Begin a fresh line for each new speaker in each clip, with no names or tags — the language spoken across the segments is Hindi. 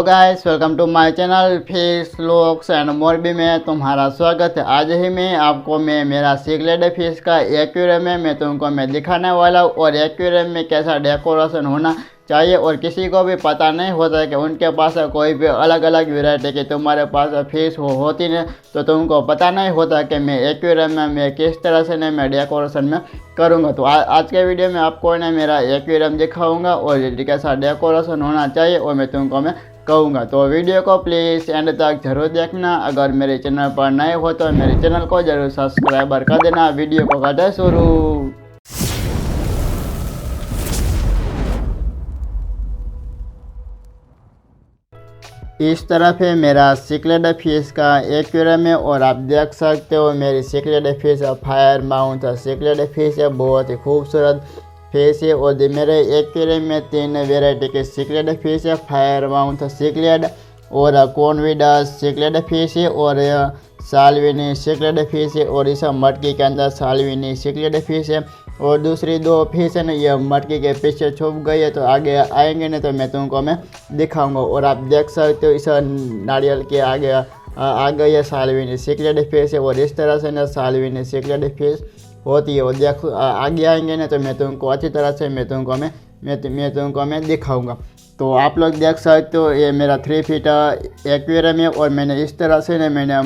Guys, welcome to my channel fish vlogs and Morbi में तुम्हारा स्वागत है। आज ही मैं आपको मेरा सिगलेड फिश का एक्वेरियम है मैं दिखाने वाला हूँ और एक्वेरियम में कैसा डेकोरेशन होना चाहिए। और किसी को भी पता नहीं होता है कि उनके पास कोई भी अलग अलग वैरायटी की तुम्हारे पास फिश होती नहीं, तो तुमको पता नहीं होता कि मैं एक्वेरियम में मैं किस तरह से मैं डेकोरेशन में करूँगा। तो आज के वीडियो में आपको मेरा एक्वेरियम दिखाऊंगा और कैसा डेकोरेशन होना चाहिए और मैं कहूँगा। तो वीडियो को प्लीज़ एंड तक जरूर देखना। अगर मेरे चैनल पर नए हो तो मेरे चैनल को जरूर सब्सक्राइबर कर देना। वीडियो को करते शुरू। इस तरफ है मेरा सिगलेड फिश का एक्वेरियम है और आप देख सकते हो मेरी सिगलेड फिश फायर माउंट सिगलेड फिश है, बहुत ही खूबसूरत फिश है। और मेरे एक्वेरियम में 3 वेराइटी के सिगलेड फिश है, फायर माउंट सिगलेड और कॉन्विडस सिगलेड फिश है और साल्विनी सिगलेड फिश है। और इस मटकी के अंदर साल्विनी सिगलेड फिश है और दूसरी 2 फिश है ना, ये मटकी के पीछे छुप गई है, तो आगे आएंगे ना तो मैं दिखाऊंगा। और आप देख सकते हो इस नारियल के आगे आ गई है साल्विनी सिगलेड फिश है और इस तरह से ना साल्विनी सिगलेड फिश होती है। और देखो आगे आएंगे ना तो मैं तुमको अच्छी तरह से मैं दिखाऊंगा। तो आप लोग देख सकते हो ये मेरा 3 फीट एक्वेरियम है और मैंने इस तरह से ना मैंने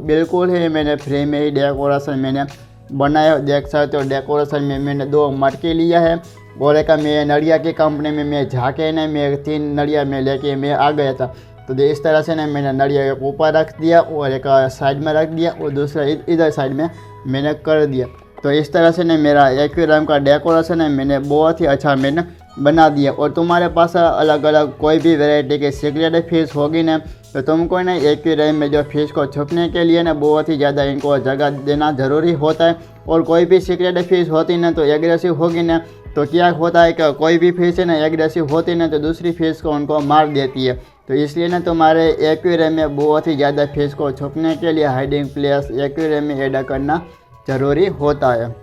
बिल्कुल ही मैंने फ्री में ही डेकोरेशन मैंने बनाया। देख सकते हो डेकोरेशन में मैंने 2 मटके लिया है और एक मैं नड़िया की कंपनी में मैं झाके ना मैं 3 नड़िया में लेके मैं आ गया था। तो इस तरह से ना मैंने नड़िया एक ऊपर रख दिया और एक साइड में रख दिया और दूसरा इधर साइड में मैंने कर दिया। तो इस तरह से ना मेरा एक्वेरियम का डेकोरेशन है मैंने बहुत ही अच्छा मैंने बना दिया। और तुम्हारे पास अलग अलग कोई भी वैरायटी के सिगलेड फिश होगी ना, तो तुमको ना एक्वेरियम में जो फिश को छुपने के लिए ना बहुत ही ज़्यादा इनको जगह देना ज़रूरी होता है। और कोई भी सिगलेड फिश होती ना तो एग्रेसिव होगी ना, तो क्या होता है कि कोई भी फिश है ना एग्रेसिव होती ना तो दूसरी फिश को उनको मार देती है। तो इसलिए ना तुम्हारे एक्वेरियम में बहुत ही ज़्यादा फिश को छुपने के लिए हाइडिंग प्लेस एक्वेरियम में ऐड करना ज़रूरी होता है।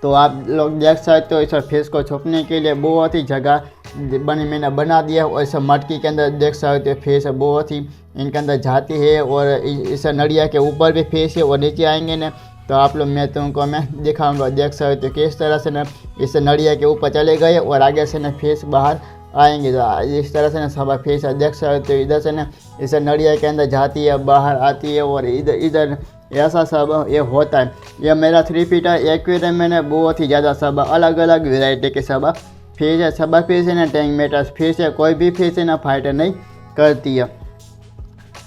तो आप लोग देख सकते हो इस फिश को छुपने के लिए बहुत ही जगह मैंने बना दिया। और इस मटकी के अंदर देख सकते हो फिश बहुत ही इनके अंदर जाती है और इस नड़िया के ऊपर भी फिश है और नीचे आएंगे ना तो आप लोग मैं दिखाऊंगा। देख सकते हो किस तरह से ना इस नड़िया के ऊपर चले गए और आगे से ना फिश बाहर आएंगे। तो इस तरह से ना सब फिश देख सकते हो इधर से ना इस नड़िया के अंदर जाती है बाहर आती है और इधर ऐसा सब ये होता है। यह मेरा 3 फीट एक्वेरियम में ना बहुत ही ज़्यादा सब अलग अलग वेराइटी के सब फिश है। सब फिश है ना टैंक मेटस फिश है, कोई भी फिश है ना फाइट नहीं करती है।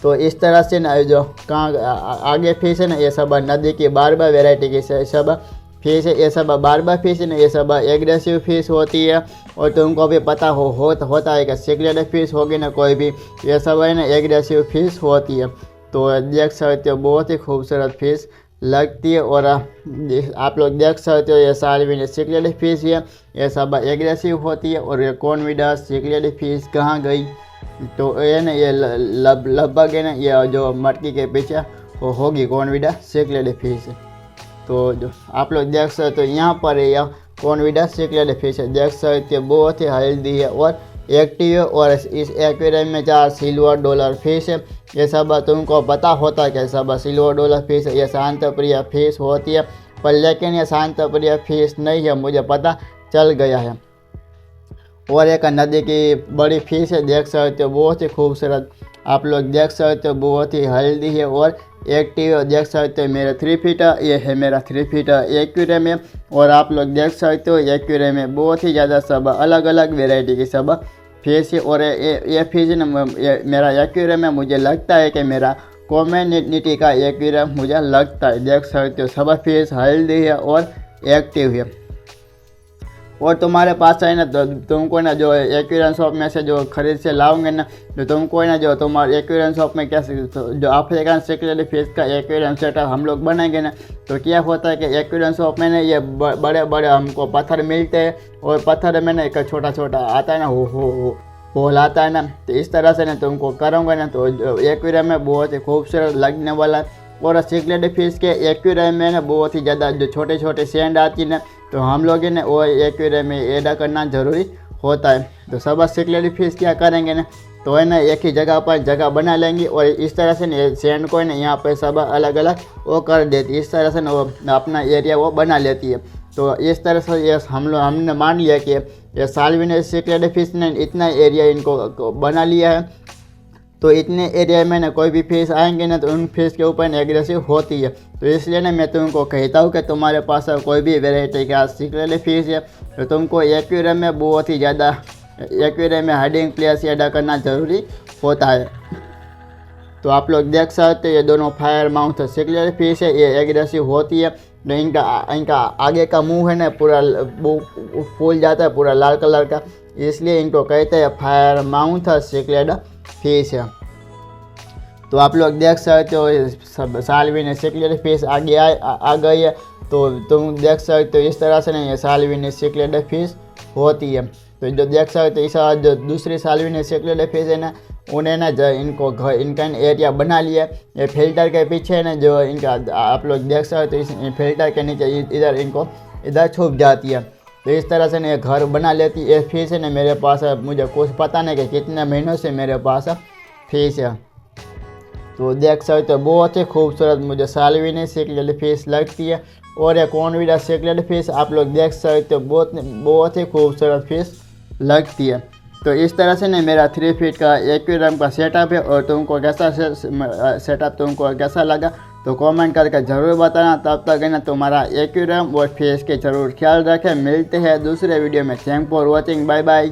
तो इस तरह से ना जो कहाँ आगे फिश है ना ये सब नदी की बारबा वेराइटी की सब फिश है। ये सब बारबा फिश है ना ये सब एग्रेसिव फिश होती है। और तुमको भी पता होता है कि सिगलेड फिश होगी ना कोई भी ये सब है ना एग्रेसिव फिश होती है। तो देख सकते हो बहुत ही खूबसूरत फिश लगती है। और आप लोग देख सकते हो ये साल्विनी सिगलेड फिश है, ये सब एग्रेसिव होती है। और ये कॉन्विडस सिगलेड फिश कहाँ गई, तो ये ना ये लगभग है ना ये जो मटकी के पीछे होगी कॉन्विडस सिगलेड फिश। तो जो आप लोग देख सकते हो यहाँ पर यह कॉन्विडस सिगलेड फिश है, देख सकते हो बहुत ही हेल्दी है और एक्टिव है। और इस एक्वेरियम में 4 सिल्वर डॉलर फिश है। ये सब तुमको पता होता है कि सब सिल्वर डॉलर फिश है, ये शांत प्रिय फिश होती है, पर लेकिन ये शांत प्रिय फिश नहीं है, मुझे पता चल गया है। और एक नदी की बड़ी फिश है, देख सकते हो बहुत ही खूबसूरत। आप लोग देख सकते हो बहुत ही हेल्दी है और एक्टिव। देख सकते हो मेरा 3 फीट ये है मेरा 3 फीट एक्वेरियम में। और आप लोग देख सकते हो एक्वेरियम में बहुत ही ज़्यादा सब अलग अलग वेराइटी की सब फिश है। और ये फिश ना मेरा एक्वेरियम में मुझे लगता है कि मेरा कम्युनिटी का एक्वेरियम मुझे लगता है। देख सकते हो सब फिश हेल्दी है और एक्टिव है। और तुम्हारे पास है ना तो तुमको ना जो एक्वेरियम शॉप में से जो खरीद से लाओगे ना तो तुमको ना जो तुम्हारे एक्वेरियम शॉप में कैसे जो अफ्रीकन सिगलेड फिश का एक्वेरियम सेटअप हम लोग बनाएंगे ना, तो क्या होता है कि एक्वेरियम शॉप में ना ये बड़े बड़े हमको पत्थर मिलते हैं और पत्थर में ना एक छोटा छोटा आता है ना होल आता है ना। तो इस तरह से ना तुमको करोगे ना तो एक्वेरियम में बहुत ही खूबसूरत लगने वाला। और सिगलेड फिश के एक्वेरियम में ना बहुत ही ज़्यादा जो छोटे छोटे सैंड आती है ना तो हम लोग ने वो एक्वेरियम में ऐड करना ज़रूरी होता है। तो सब सिगलेड फिश क्या करेंगे ना तो है ना एक ही जगह पर जगह बना लेंगी और इस तरह से ना सैंड को ना यहाँ पे सब अलग अलग वो कर देती है। इस तरह से ना वो अपना एरिया वो बना लेती है। तो इस तरह से ये हमने मान लिया कि ये साल्विनियस सिक्लेड फिश ने इतना एरिया इनको बना लिया है। तो इतने एरिया में ना कोई भी फिश आएंगे ना तो उन फिश के ऊपर एग्रेसिव होती है। तो इसलिए ना मैं तुमको कहता हूँ कि तुम्हारे पास कोई भी वेराइटी का सिक्लेड फिश है तो तुमको एक्वेरियम में बहुत ही ज़्यादा एक्वेरियम में हाइडिंग प्लेस ऐड करना ज़रूरी होता है। तो आप लोग देख सकते हो ये दोनों फायर माउथ सिक्लेड फिश है, ये एग्रेसिव होती है। तो इनका आगे का मुंह है ना पूरा फूल जाता है, पूरा लाल कलर का, इसलिए इनको कहते हैं फायर माउथ सिक्लेड फिश है। तो आप लोग देख सकते हो साल्विनियस सिक्लेड फिश आगे आ गई है। तो तुम देख सकते हो इस तरह से नहीं, ये साल्विनियस सिक्लेड फिश होती है। तो जो देख सकते हो इस जो दूसरी साल्विनियस सिक्लेड फिश है ना, उन्हें ना जो इनका एरिया बना लिया। ये फिल्टर के पीछे ना जो इनका आप लोग देख सकते हो इस फिल्टर के नीचे इधर छुप जाती है। तो इस तरह से ना ये घर बना लेती है। फिश है ना मेरे पास मुझे कुछ पता नहीं कि कितने महीनों से मेरे पास फिश है। तो देख सकते हो बहुत ही खूबसूरत मुझे साल्विनियस सिक्लेड फिश लगती है। और ये कॉर्नविला सिक्लेड फिश आप लोग देख सकते हो बहुत ही खूबसूरत फिश लगती है। तो इस तरह से ना मेरा 3 फीट का एक्वेरियम का सेटअप है। और तुमको कैसा सेटअप तुमको कैसा लगा तो कमेंट करके ज़रूर बताना। तब तक है ना तुम्हारा एक्वेरियम और फिश के ज़रूर ख्याल रखें। मिलते हैं दूसरे वीडियो में। Thank for watching, bye bye.